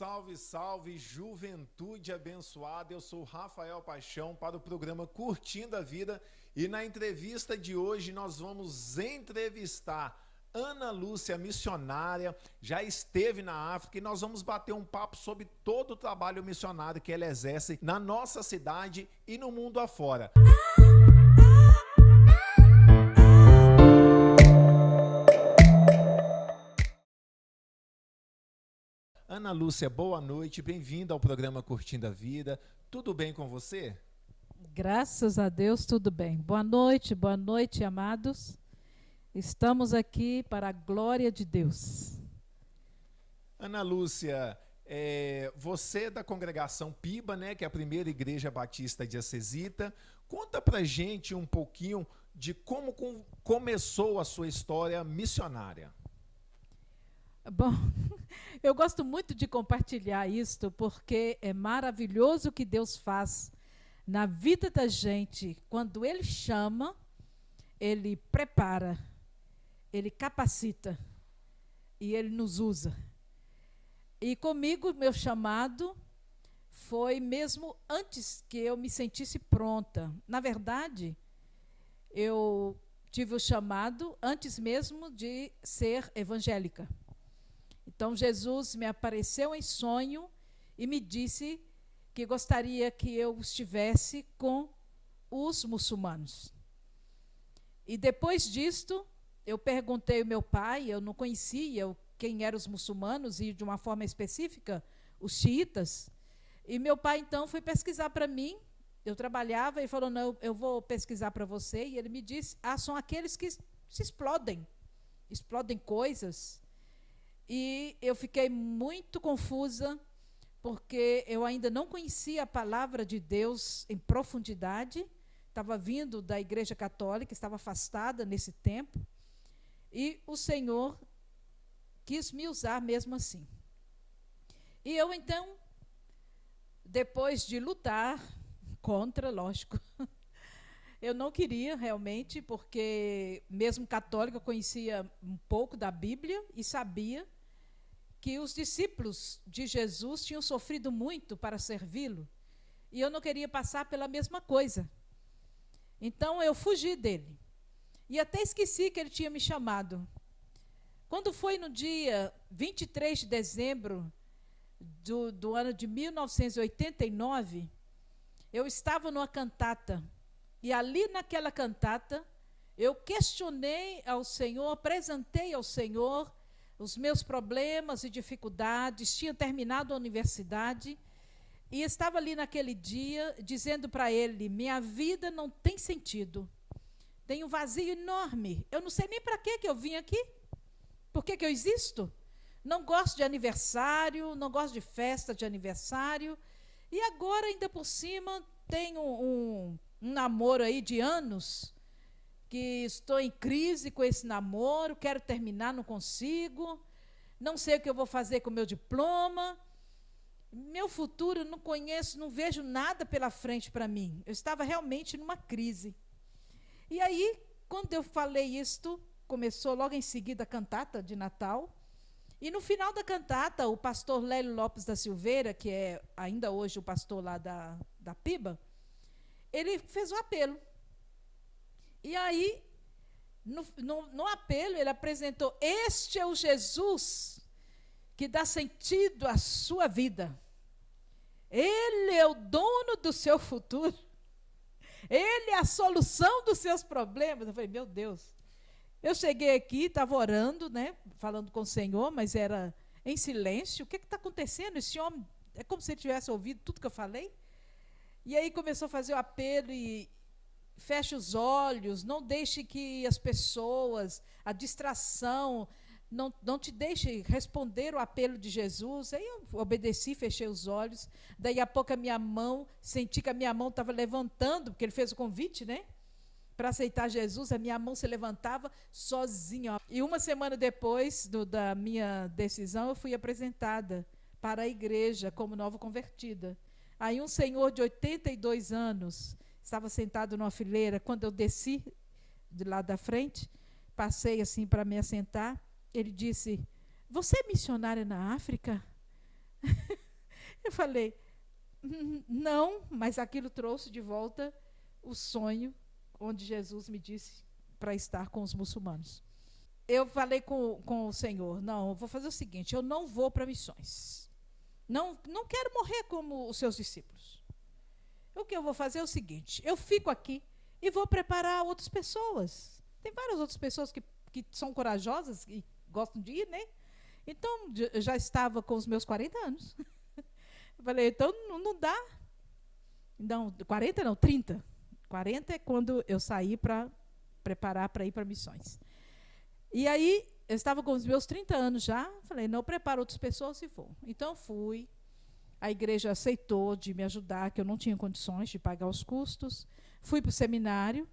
Salve, salve, juventude abençoada. Eu sou Rafael Paixão para o programa Curtindo a Vida e na entrevista de hoje nós vamos entrevistar Ana Lúcia, missionária, já esteve na África e nós vamos bater um papo sobre todo o trabalho missionário que ela exerce na nossa cidade e no mundo afora. Ana Lúcia, boa noite, bem-vinda ao programa Curtindo a Vida. Tudo bem com você? Graças a Deus, tudo bem. Boa noite, amados. Estamos aqui para a glória de Deus. Ana Lúcia, você é da congregação Piba, né, que é a primeira igreja batista diocesita. Conta pra gente um pouquinho de como começou a sua história missionária. Bom, eu gosto muito de compartilhar isto, porque é maravilhoso o que Deus faz na vida da gente. Quando Ele chama, Ele prepara, Ele capacita e Ele nos usa. E comigo, meu chamado foi mesmo antes que eu me sentisse pronta. Na verdade, eu tive o chamado antes mesmo de ser evangélica. Então, Jesus me apareceu em sonho e me disse que gostaria que eu estivesse com os muçulmanos. E depois disto, eu perguntei ao meu pai, eu não conhecia quem eram os muçulmanos e, de uma forma específica, os xiitas. E meu pai, então, foi pesquisar para mim. Eu trabalhava e falou, não, eu vou pesquisar para você. E ele me disse, são aqueles que se explodem coisas. E eu fiquei muito confusa, porque eu ainda não conhecia a palavra de Deus em profundidade. Estava vindo da Igreja Católica, estava afastada nesse tempo. E o Senhor quis me usar mesmo assim. E eu, então, depois de lutar contra, lógico, eu não queria realmente, porque mesmo católica eu conhecia um pouco da Bíblia e sabia que os discípulos de Jesus tinham sofrido muito para servi-lo, e eu não queria passar pela mesma coisa. Então eu fugi dele, e até esqueci que ele tinha me chamado. Quando foi no dia 23 de dezembro do ano de 1989, eu estava numa cantata, e ali naquela cantata, eu questionei ao Senhor, apresentei ao Senhor os meus problemas e dificuldades, tinha terminado a universidade, e estava ali naquele dia, dizendo para Ele, minha vida não tem sentido, tem um vazio enorme, eu não sei nem para que eu vim aqui, por que eu existo? Não gosto de aniversário, não gosto de festa de aniversário, e agora, ainda por cima, tenho um namoro aí de anos, que estou em crise com esse namoro, quero terminar, não consigo, não sei o que eu vou fazer com o meu diploma, meu futuro não conheço, não vejo nada pela frente para mim. Eu estava realmente numa crise. E aí, quando eu falei isto, começou logo em seguida a cantata de Natal, e no final da cantata, o pastor Lélio Lopes da Silveira, que é ainda hoje o pastor lá da Piba, ele fez o apelo. E aí, no apelo, ele apresentou, este é o Jesus que dá sentido à sua vida. Ele é o dono do seu futuro. Ele é a solução dos seus problemas. Eu falei, meu Deus. Eu cheguei aqui, estava orando, né, falando com o Senhor, mas era em silêncio. O que está acontecendo? Esse homem, é como se ele tivesse ouvido tudo que eu falei. E aí começou a fazer o apelo e feche os olhos, não deixe que as pessoas, a distração, não te deixe responder o apelo de Jesus. Aí eu obedeci, fechei os olhos. Daí a pouco senti que a minha mão estava levantando, porque ele fez o convite, né? Para aceitar Jesus, a minha mão se levantava sozinha. E uma semana depois da minha decisão, eu fui apresentada para a igreja como nova convertida. Aí um senhor de 82 anos estava sentado numa fileira. Quando eu desci de lá da frente, passei assim para me assentar, ele disse, você é missionária na África? Eu falei, não, mas aquilo trouxe de volta o sonho onde Jesus me disse para estar com os muçulmanos. Eu falei com o Senhor, não, eu vou fazer o seguinte, eu não vou para missões. Não quero morrer como os seus discípulos. O que eu vou fazer é o seguinte, eu fico aqui e vou preparar outras pessoas. Tem várias outras pessoas que são corajosas e gostam de ir, né? Então, eu já estava com os meus 40 anos. Eu falei, então não dá. Não, 40 não, 30. 40 é quando eu saí para preparar para ir para missões. E aí, eu estava com os meus 30 anos já, falei, não, eu preparo outras pessoas e vou. Então, fui. A igreja aceitou de me ajudar, que eu não tinha condições de pagar os custos. Fui para o seminário,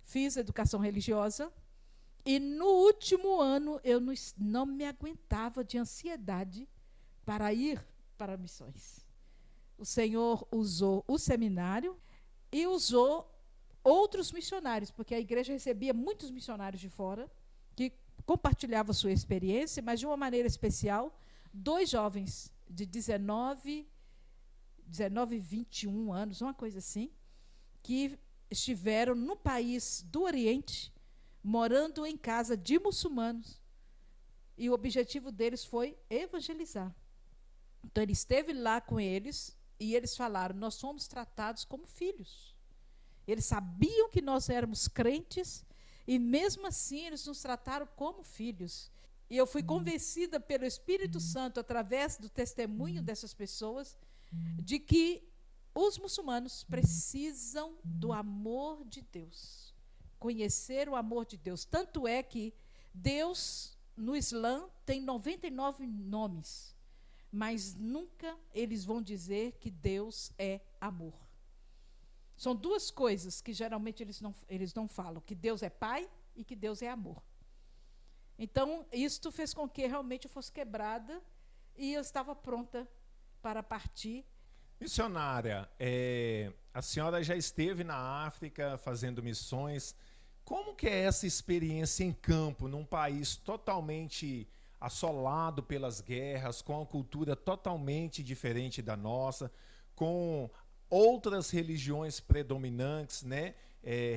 fiz educação religiosa. E no último ano, eu não me aguentava de ansiedade para ir para missões. O Senhor usou o seminário e usou outros missionários, porque a igreja recebia muitos missionários de fora, que compartilhavam sua experiência, mas de uma maneira especial, 2 jovens de 19 e 21 anos, uma coisa assim, que estiveram no país do Oriente, morando em casa de muçulmanos, e o objetivo deles foi evangelizar. Então, ele esteve lá com eles, e eles falaram, nós somos tratados como filhos. Eles sabiam que nós éramos crentes, e mesmo assim eles nos trataram como filhos. E eu fui convencida pelo Espírito Santo, através do testemunho dessas pessoas, de que os muçulmanos precisam do amor de Deus. Conhecer o amor de Deus. Tanto é que Deus, no Islã, tem 99 nomes, mas nunca eles vão dizer que Deus é amor. São 2 coisas que geralmente eles não falam, que Deus é Pai e que Deus é amor. Então, isto fez com que realmente eu fosse quebrada e eu estava pronta para partir. Missionária, a senhora já esteve na África fazendo missões. Como que é essa experiência em campo, num país totalmente assolado pelas guerras, com uma cultura totalmente diferente da nossa, com outras religiões predominantes, né?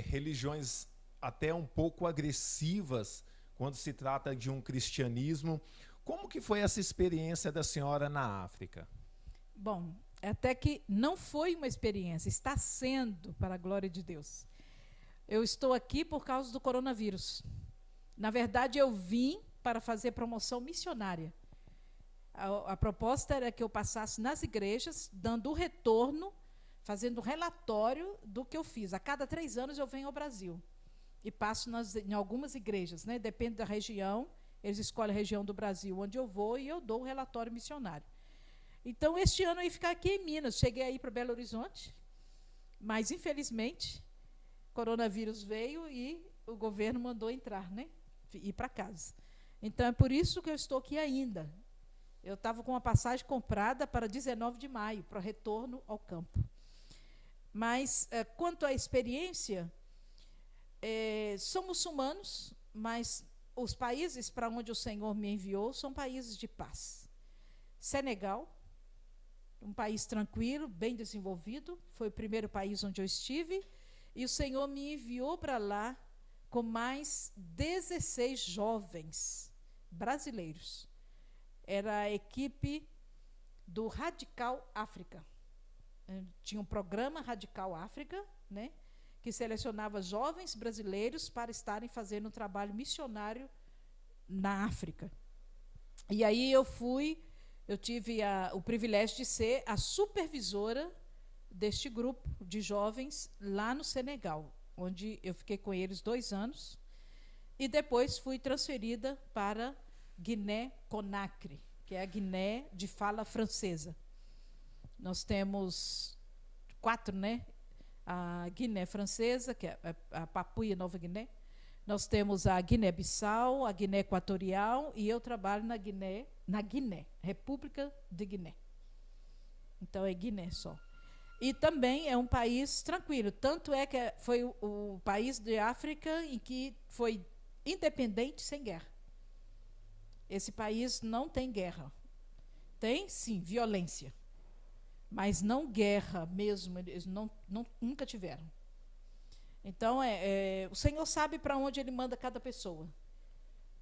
Religiões até um pouco agressivas quando se trata de um cristianismo. Como que foi essa experiência da senhora na África? Bom, até que não foi uma experiência, está sendo, para a glória de Deus. Eu estou aqui por causa do coronavírus. Na verdade, eu vim para fazer promoção missionária. A proposta era que eu passasse nas igrejas, dando o retorno, fazendo um relatório do que eu fiz. A cada 3 anos eu venho ao Brasil e passo em algumas igrejas, né? Depende da região, eles escolhem a região do Brasil onde eu vou e eu dou o relatório missionário. Então, este ano eu ia ficar aqui em Minas, cheguei aí para Belo Horizonte, mas, infelizmente, coronavírus veio e o governo mandou entrar, né? Ir para casa. Então, é por isso que eu estou aqui ainda. Eu estava com uma passagem comprada para 19 de maio, para retorno ao campo. Mas, quanto à experiência, são muçulmanos, mas os países para onde o Senhor me enviou são países de paz. Senegal, um país tranquilo, bem desenvolvido, foi o primeiro país onde eu estive, e o Senhor me enviou para lá com mais 16 jovens brasileiros. Era a equipe do Radical África. Tinha um programa Radical África, né, que selecionava jovens brasileiros para estarem fazendo um trabalho missionário na África. E aí eu tive o privilégio de ser a supervisora deste grupo de jovens lá no Senegal, onde eu fiquei com eles 2 anos, e depois fui transferida para Guiné-Conakry, que é a Guiné de fala francesa. Nós temos 4, né? A Guiné francesa, que é a Papua Nova Guiné. Nós temos a Guiné-Bissau, a Guiné Equatorial, e eu trabalho na Guiné, República de Guiné. Então, é Guiné só. E também é um país tranquilo, tanto é que foi o país de África em que foi independente sem guerra. Esse país não tem guerra. Tem, sim, violência. mas não guerra mesmo, eles nunca tiveram. Então, o Senhor sabe para onde Ele manda cada pessoa.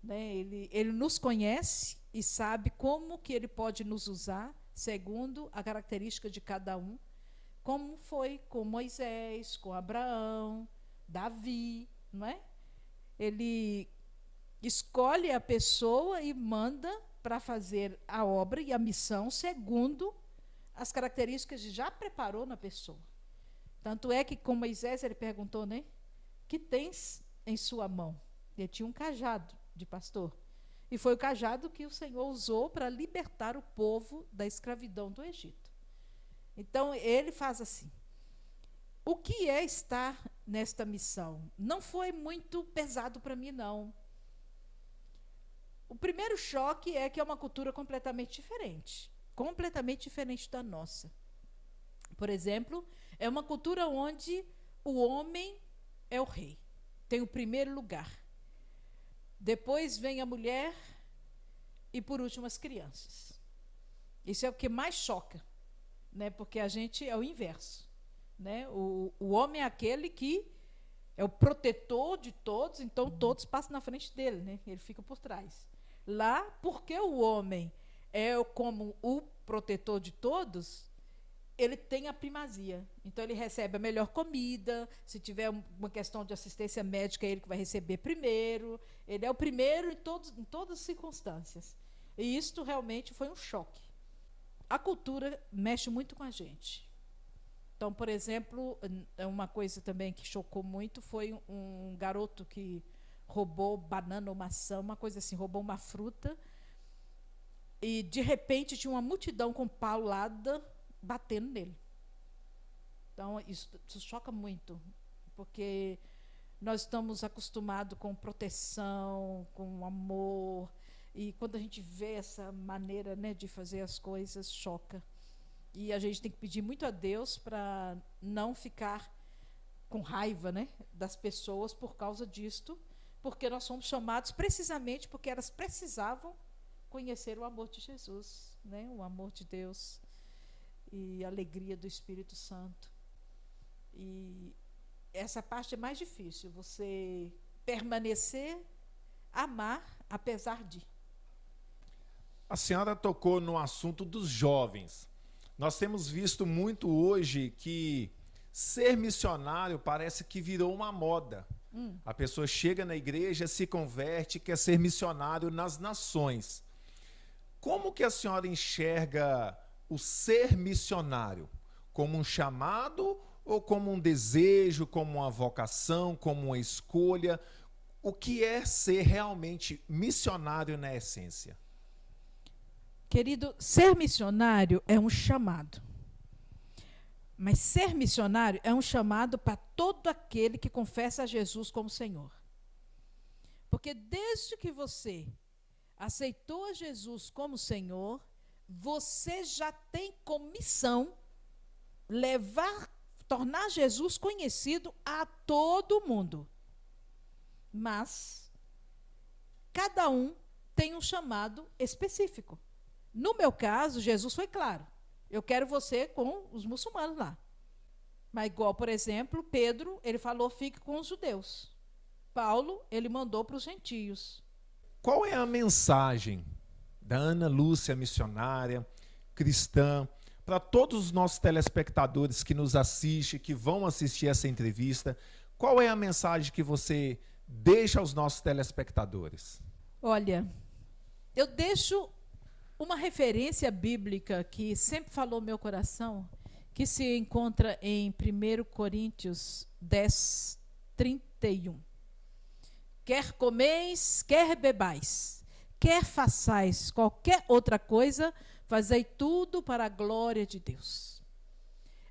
Né? Ele nos conhece e sabe como que Ele pode nos usar, segundo a característica de cada um, como foi com Moisés, com Abraão, Davi, não é? Ele escolhe a pessoa e manda para fazer a obra e a missão segundo as características que já preparou na pessoa. Tanto é que com Moisés ele perguntou, né? Que tens em sua mão? Ele tinha um cajado de pastor. E foi o cajado que o Senhor usou para libertar o povo da escravidão do Egito. Então, ele faz assim. O que é estar nesta missão? Não foi muito pesado para mim, não. O primeiro choque é que é uma cultura completamente diferente da nossa. Por exemplo, é uma cultura onde o homem é o rei, tem o primeiro lugar. Depois vem a mulher e, por último, as crianças. Isso é o que mais choca, né? Porque a gente é o inverso. Né? O homem é aquele que é o protetor de todos, então todos passam na frente dele, né? Ele fica por trás. Lá, porque o homem é como o protetor de todos, ele tem a primazia. Então, ele recebe a melhor comida. Se tiver uma questão de assistência médica, é ele que vai receber primeiro. Ele é o primeiro em todas as circunstâncias. E isto realmente foi um choque. A cultura mexe muito com a gente. Então, por exemplo, uma coisa também que chocou muito foi um garoto que roubou banana ou maçã, uma coisa assim, roubou uma fruta, e de repente tinha uma multidão com paulada batendo nele. Então, isso choca muito, porque nós estamos acostumados com proteção, com amor, e quando a gente vê essa maneira, né, de fazer as coisas, choca. E a gente tem que pedir muito a Deus para não ficar com raiva, né, das pessoas por causa disto, porque nós somos chamados precisamente porque elas precisavam conhecer o amor de Jesus, né, o amor de Deus e a alegria do Espírito Santo. E essa parte é mais difícil, você permanecer, amar, apesar de. A senhora tocou no assunto dos jovens. Nós temos visto muito hoje que ser missionário parece que virou uma moda. A pessoa chega na igreja, se converte, quer ser missionário nas nações. Como que a senhora enxerga o ser missionário? Como um chamado ou como um desejo, como uma vocação, como uma escolha? O que é ser realmente missionário na essência? Querido, ser missionário é um chamado. Mas ser missionário é um chamado para todo aquele que confessa a Jesus como Senhor. Porque desde que você aceitou a Jesus como Senhor, você já tem como missão tornar Jesus conhecido a todo mundo. Mas cada um tem um chamado específico. No meu caso, Jesus foi claro. Eu quero você com os muçulmanos lá. Mas igual, por exemplo, Pedro, ele falou, fique com os judeus. Paulo, ele mandou para os gentios. Qual é a mensagem da Ana Lúcia, missionária, cristã, para todos os nossos telespectadores que nos assistem, que vão assistir essa entrevista? Qual é a mensagem que você deixa aos nossos telespectadores? Olha, eu deixo uma referência bíblica que sempre falou meu coração, que se encontra em 1 Coríntios 10, 31. Quer comeis, quer bebais, quer façais qualquer outra coisa, fazei tudo para a glória de Deus.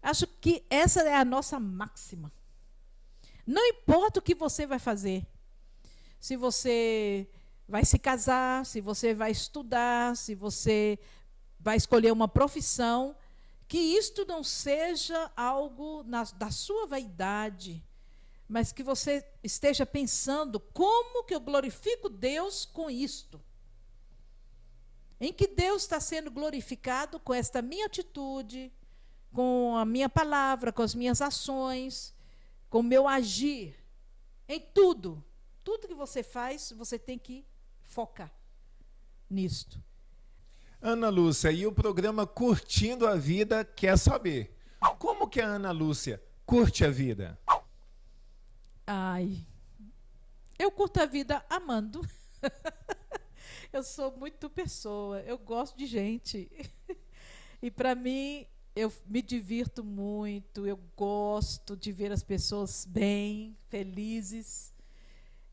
Acho que essa é a nossa máxima. Não importa o que você vai fazer, se você vai se casar, se você vai estudar, se você vai escolher uma profissão, que isto não seja algo da sua vaidade, mas que você esteja pensando como que eu glorifico Deus com isto. Em que Deus está sendo glorificado com esta minha atitude, com a minha palavra, com as minhas ações, com o meu agir, em tudo. Tudo que você faz, você tem que focar nisto. Ana Lúcia, e o programa Curtindo a Vida quer saber, como que a Ana Lúcia curte a vida? Ai, eu curto a vida amando. Eu sou muito pessoa, eu gosto de gente. E para mim, eu me divirto muito, eu gosto de ver as pessoas bem, felizes.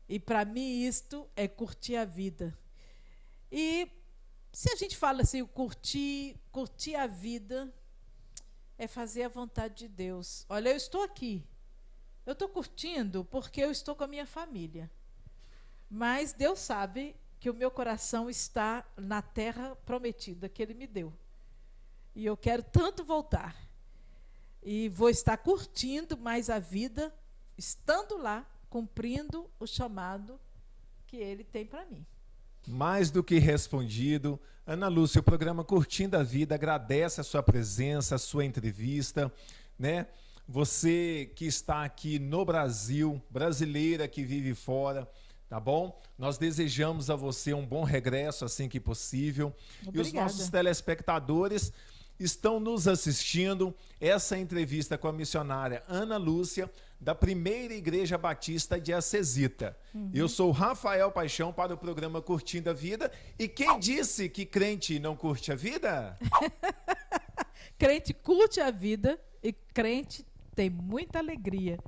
E para mim isto é curtir a vida. E se a gente fala assim, curtir a vida é fazer a vontade de Deus. Olha, eu estou aqui. Eu estou curtindo porque eu estou com a minha família. Mas Deus sabe que o meu coração está na terra prometida que Ele me deu. E eu quero tanto voltar. E vou estar curtindo mais a vida, estando lá, cumprindo o chamado que Ele tem para mim. Mais do que respondido. Ana Lúcia, o programa Curtindo a Vida agradece a sua presença, a sua entrevista, né? Você que está aqui no Brasil, brasileira que vive fora, tá bom? Nós desejamos a você um bom regresso assim que possível. Obrigada. E os nossos telespectadores estão nos assistindo essa entrevista com a missionária Ana Lúcia, da Primeira Igreja Batista de Acesita. Eu sou Rafael Paixão para o programa Curtindo a Vida. E quem disse que crente não curte a vida? Crente curte a vida e crente tem muita alegria.